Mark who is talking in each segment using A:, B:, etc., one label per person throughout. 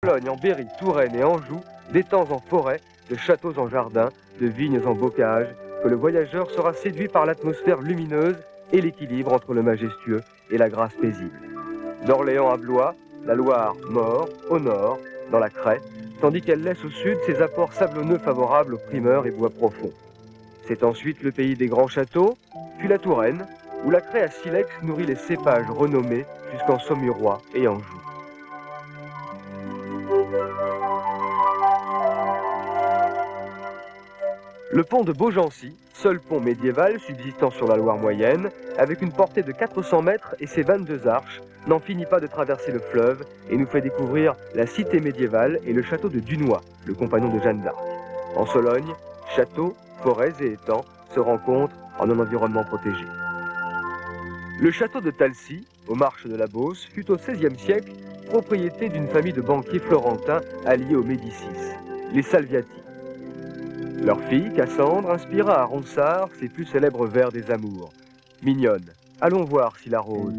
A: Pologne, en Berry, Touraine et Anjou, d'étangs en forêt, de châteaux en jardin, de vignes en bocage, que le voyageur sera séduit par l'atmosphère lumineuse et l'équilibre entre le majestueux et la grâce paisible. D'Orléans à Blois, la Loire mord au nord, dans la craie, tandis qu'elle laisse au sud ses apports sablonneux favorables aux primeurs et bois profonds. C'est ensuite le pays des grands châteaux, puis la Touraine, où la craie à silex nourrit les cépages renommés jusqu'en Saumurois et Anjou. Le pont de Beaugency, seul pont médiéval subsistant sur la Loire moyenne, avec une portée de 400 mètres et ses 22 arches, n'en finit pas de traverser le fleuve et nous fait découvrir la cité médiévale et le château de Dunois, le compagnon de Jeanne d'Arc. En Sologne, châteaux, forêts et étangs se rencontrent en un environnement protégé. Le château de Talcy, aux marches de la Beauce, fut au XVIe siècle propriété d'une famille de banquiers florentins alliés aux Médicis, les Salviati. Leur fille, Cassandre, inspira à Ronsard ses plus célèbres vers des amours. Mignonne, allons voir si la rose.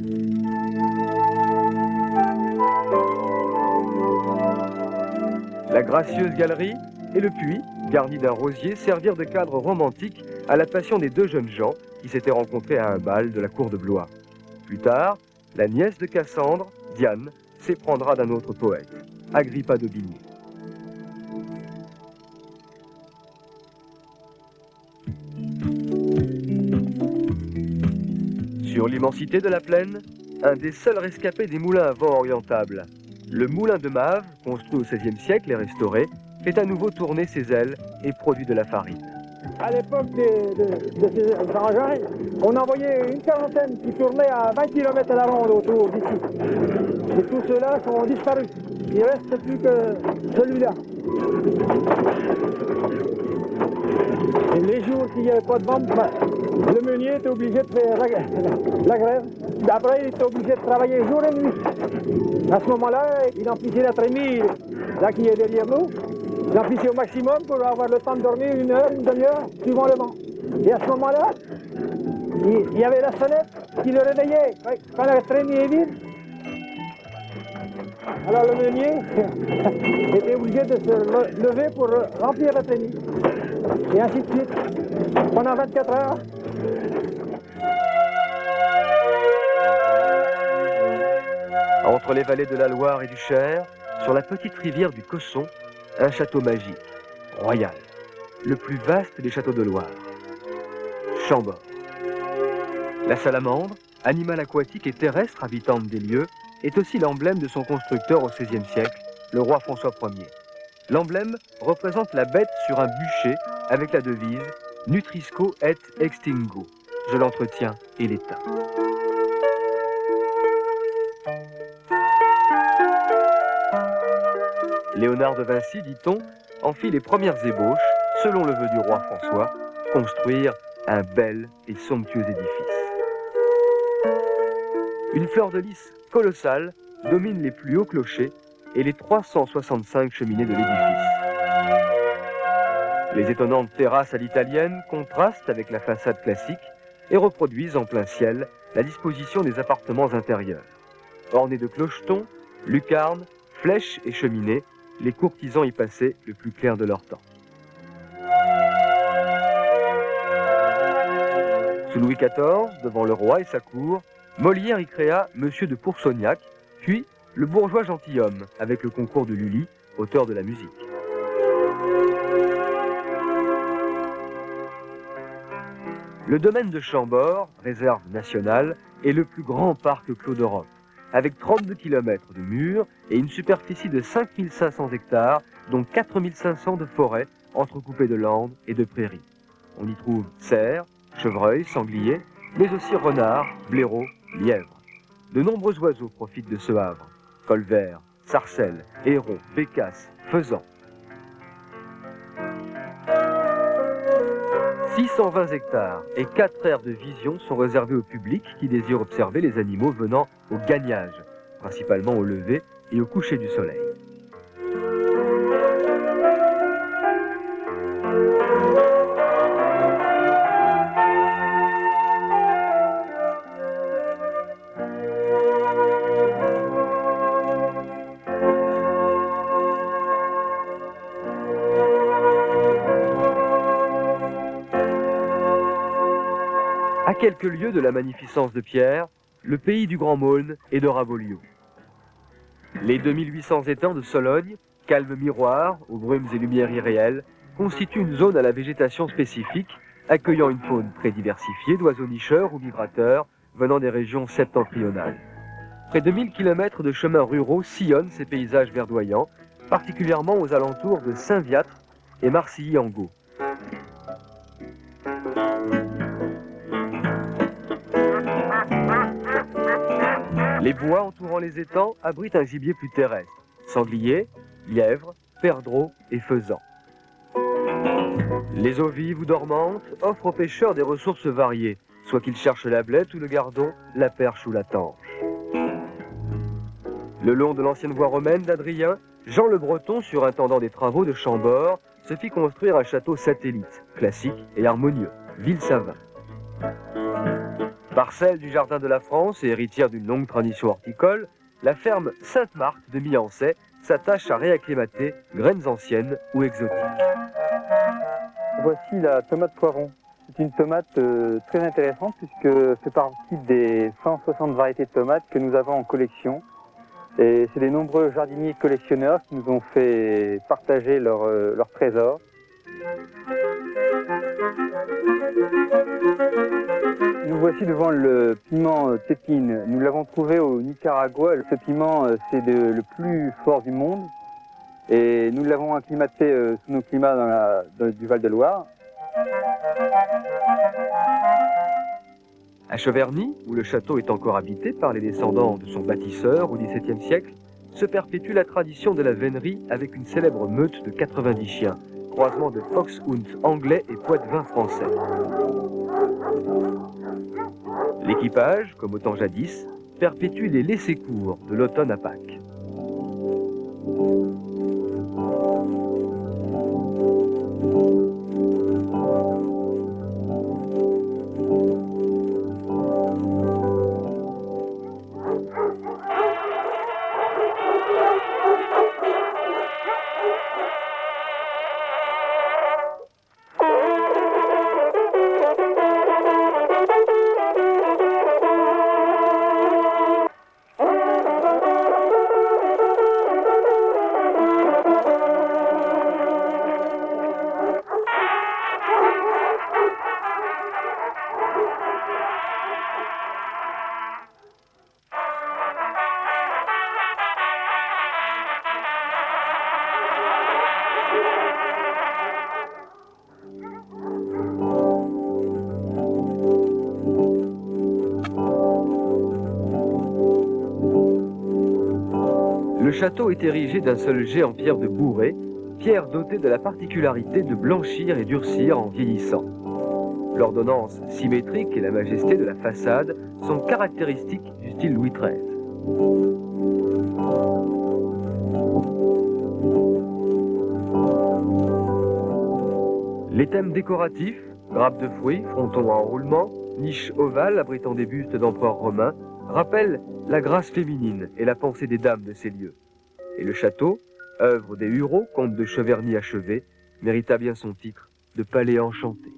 A: La gracieuse galerie et le puits, garni d'un rosier, servirent de cadre romantique à la passion des deux jeunes gens qui s'étaient rencontrés à un bal de la cour de Blois. Plus tard, la nièce de Cassandre, Diane, s'éprendra d'un autre poète, Agrippa d'Aubigné. Sur l'immensité de la plaine, un des seuls rescapés des moulins à vent orientables. Le moulin de Mave, construit au XVIe siècle et restauré, fait à nouveau tourner ses ailes et produit de la farine.
B: À l'époque de ces engins, on envoyait une quarantaine qui tournaient à 20 km à la ronde autour d'ici. Et tous ceux-là sont disparus. Il ne reste plus que celui-là. Et les jours qu'il n'y avait pas de vente, le meunier était obligé de faire la grève. Après, il était obligé de travailler jour et nuit. À ce moment-là, il emplissait la trémie, là qui est derrière nous. Il emplissait au maximum pour avoir le temps de dormir une heure, une demi-heure, suivant le vent. Et à ce moment-là, il y avait la sonnette qui le réveillait. Quand la trémie est vide, alors le meunier était obligé de se lever pour remplir la trémie. Et ainsi de suite, pendant 24 heures.
A: Entre les vallées de la Loire et du Cher, sur la petite rivière du Cosson, un château magique, royal, le plus vaste des châteaux de Loire. Chambord. La salamandre, animal aquatique et terrestre habitante des lieux, est aussi l'emblème de son constructeur au XVIe siècle, le roi François Ier. L'emblème représente la bête sur un bûcher avec la devise « Nutrisco et extingo », je l'entretiens et l'éteins. Léonard de Vinci, dit-on, en fit les premières ébauches, selon le vœu du roi François, construire un bel et somptueux édifice. Une fleur de lys colossale domine les plus hauts clochers et les 365 cheminées de l'édifice. Les étonnantes terrasses à l'italienne contrastent avec la façade classique et reproduisent en plein ciel la disposition des appartements intérieurs. Ornés de clochetons, lucarnes, flèches et cheminées, les courtisans y passaient le plus clair de leur temps. Sous Louis XIV, devant le roi et sa cour, Molière y créa Monsieur de Pourceaugnac, puis le bourgeois gentilhomme, avec le concours de Lully, auteur de la musique. Le domaine de Chambord, réserve nationale, est le plus grand parc clos d'Europe, avec 32 km de murs et une superficie de 5500 hectares, dont 4500 de forêts, entrecoupées de landes et de prairies. On y trouve cerfs, chevreuils, sangliers, mais aussi renards, blaireaux, lièvres. De nombreux oiseaux profitent de ce havre. Colverts, sarcelles, hérons, bécasses, faisans. 620 hectares et 4 aires de vision sont réservés au public qui désire observer les animaux venant au gagnage, principalement au lever et au coucher du soleil. À quelques lieues de la magnificence de Pierre, le pays du Grand Maulne et de Rabolio. Les 2800 étangs de Sologne, calme miroir aux brumes et lumières irréelles, constituent une zone à la végétation spécifique, accueillant une faune très diversifiée d'oiseaux nicheurs ou migrateurs venant des régions septentrionales. Près de 1000 km de chemins ruraux sillonnent ces paysages verdoyants, particulièrement aux alentours de Saint-Viâtre et Marcilly-en-Gault. Les bois entourant les étangs abritent un gibier plus terrestre, sangliers, lièvres, perdreaux et faisans. Les eaux vives ou dormantes offrent aux pêcheurs des ressources variées, soit qu'ils cherchent la blette ou le gardon, la perche ou la tanche. Le long de l'ancienne voie romaine d'Adrien, Jean le Breton, surintendant des travaux de Chambord, se fit construire un château satellite, classique et harmonieux, Ville-Savin. Parcelle du Jardin de la France et héritière d'une longue tradition horticole, la ferme Sainte-Marthe de Miancey s'attache à réacclimater graines anciennes ou exotiques.
C: Voici la tomate poiron. C'est une tomate très intéressante puisque fait partie des 160 variétés de tomates que nous avons en collection. Et c'est des nombreux jardiniers collectionneurs qui nous ont fait partager leur trésor. Nous voici devant le piment tépine. Nous l'avons trouvé au Nicaragua. Ce piment, c'est le plus fort du monde. Et nous l'avons acclimaté sous nos climats du Val-de-Loire.
A: À Cheverny, où le château est encore habité par les descendants de son bâtisseur au XVIIe siècle, se perpétue la tradition de la vénerie avec une célèbre meute de 90 chiens, croisement de foxhound anglais et poitevin français. L'équipage, comme au temps jadis, perpétue les laissés-cours de l'automne à Pâques. Le château est érigé d'un seul jet en pierre de bourré, pierre dotée de la particularité de blanchir et durcir en vieillissant. L'ordonnance symétrique et la majesté de la façade sont caractéristiques du style Louis XIII. Les thèmes décoratifs, grappes de fruits, frontons à enroulement, niches ovales abritant des bustes d'empereurs romains, rappellent la grâce féminine et la pensée des dames de ces lieux. Et le château, œuvre des Hureaux, comte de Cheverny achevé, mérita bien son titre de palais enchanté.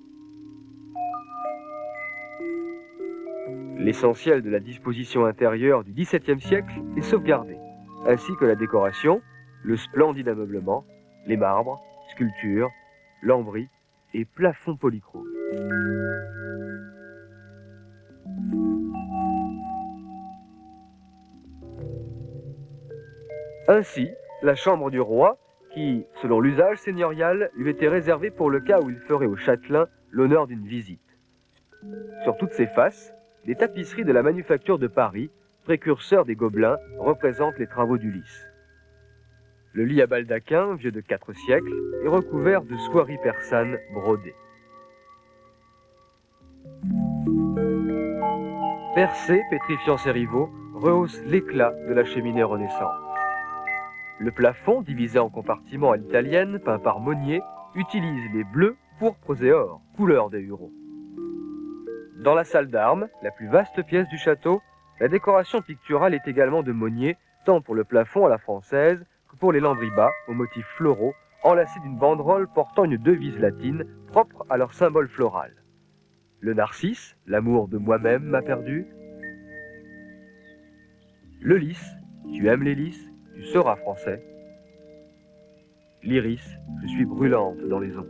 A: L'essentiel de la disposition intérieure du XVIIe siècle est sauvegardé, ainsi que la décoration, le splendide ameublement, les marbres, sculptures, lambris et plafonds polychromes. Ainsi, la chambre du roi, qui, selon l'usage seigneurial, lui était réservée pour le cas où il ferait au châtelain l'honneur d'une visite. Sur toutes ses faces, des tapisseries de la manufacture de Paris, précurseurs des Gobelins, représentent les travaux d'Ulysse. Le lit à baldaquin, vieux de 4 siècles, est recouvert de soieries persanes brodées. Percé, pétrifiant ses rivaux, rehausse l'éclat de la cheminée renaissante. Le plafond, divisé en compartiments à l'italienne, peint par Monnier, utilise les bleus, pourpres et or, couleur des Hureaux. Dans la salle d'armes, la plus vaste pièce du château, la décoration picturale est également de Monnier, tant pour le plafond à la française que pour les lambris bas aux motifs floraux, enlacés d'une banderole portant une devise latine propre à leur symbole floral. Le narcisse, l'amour de moi-même m'a perdu. Le lys, tu aimes les lys, tu seras français. L'iris, je suis brûlante dans les ombres.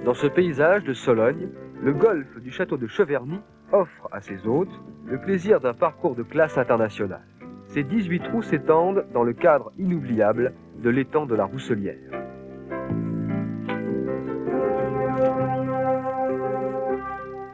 A: Dans ce paysage de Sologne, le golfe du château de Cheverny offre à ses hôtes le plaisir d'un parcours de classe internationale. Ces 18 trous s'étendent dans le cadre inoubliable de l'étang de la Rousselière.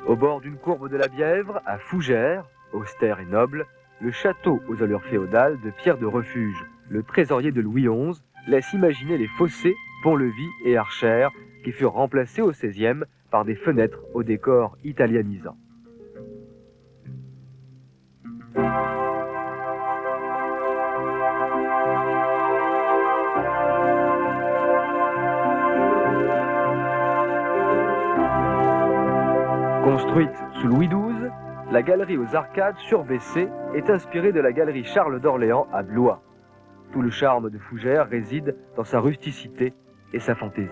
A: Au bord d'une courbe de la Bièvre, à Fougères, austère et noble, le château aux allures féodales de Pierre de Refuge, le trésorier de Louis XI, laisse imaginer les fossés, ponts-levis et archères qui furent remplacés au XVIe par des fenêtres au décor italianisant. Construite sous Louis XII, la galerie aux arcades surbaissées est inspirée de la galerie Charles d'Orléans à Blois. Tout le charme de Fougères réside dans sa rusticité et sa fantaisie.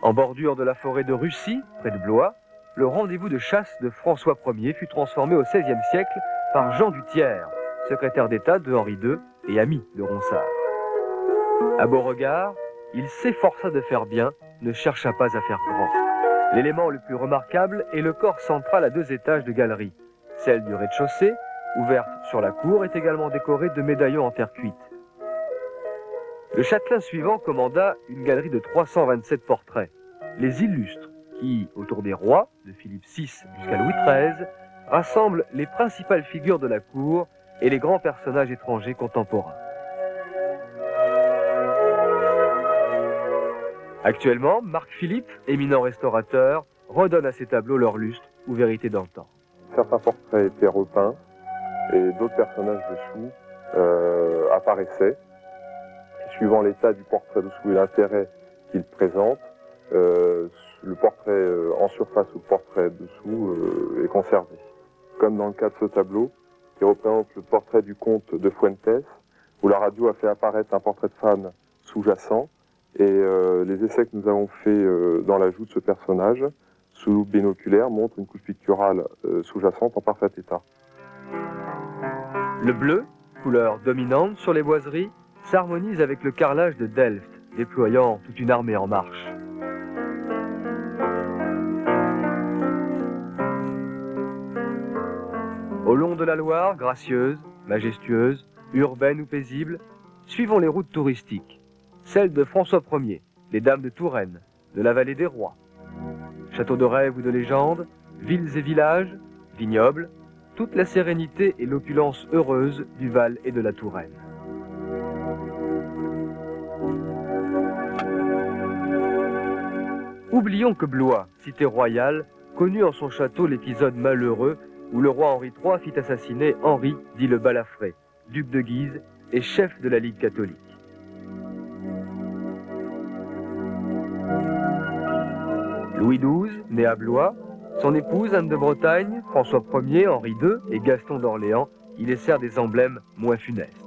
A: En bordure de la forêt de Russy, près de Blois, le rendez-vous de chasse de François Ier fut transformé au XVIe siècle par Jean du Thiers, secrétaire d'État de Henri II et ami de Ronsard. À Beauregard, il s'efforça de faire bien, ne chercha pas à faire grand. L'élément le plus remarquable est le corps central à 2 étages de galerie. Celle du rez-de-chaussée, ouverte sur la cour, est également décorée de médaillons en terre cuite. Le châtelain suivant commanda une galerie de 327 portraits. Les illustres, qui, autour des rois, de Philippe VI jusqu'à Louis XIII, rassemblent les principales figures de la cour et les grands personnages étrangers contemporains. Actuellement, Marc Philippe, éminent restaurateur, redonne à ces tableaux leur lustre ou vérité d'antan.
D: Certains portraits étaient repeints et d'autres personnages dessous apparaissaient. Suivant l'état du portrait dessous et l'intérêt qu'il présente, le portrait en surface ou le portrait dessous est conservé. Comme dans le cas de ce tableau, qui représente le portrait du comte de Fuentes, où la radio a fait apparaître un portrait de femme sous-jacent, et les essais que nous avons faits dans l'ajout de ce personnage, sous loupe binoculaire, montrent une couche picturale sous-jacente en parfait état.
A: Le bleu, couleur dominante sur les boiseries, s'harmonise avec le carrelage de Delft, déployant toute une armée en marche. Au long de la Loire, gracieuse, majestueuse, urbaine ou paisible, suivons les routes touristiques, celles de François Ier, des Dames de Touraine, de la Vallée des Rois. Châteaux de rêve ou de légende, villes et villages, vignobles, toute la sérénité et l'opulence heureuse du Val et de la Touraine. Oublions que Blois, cité royale, connut en son château l'épisode malheureux où le roi Henri III fit assassiner Henri, dit le Balafré, duc de Guise et chef de la Ligue catholique. Louis XII, né à Blois, son épouse Anne de Bretagne, François Ier, Henri II et Gaston d'Orléans y laissèrent des emblèmes moins funestes.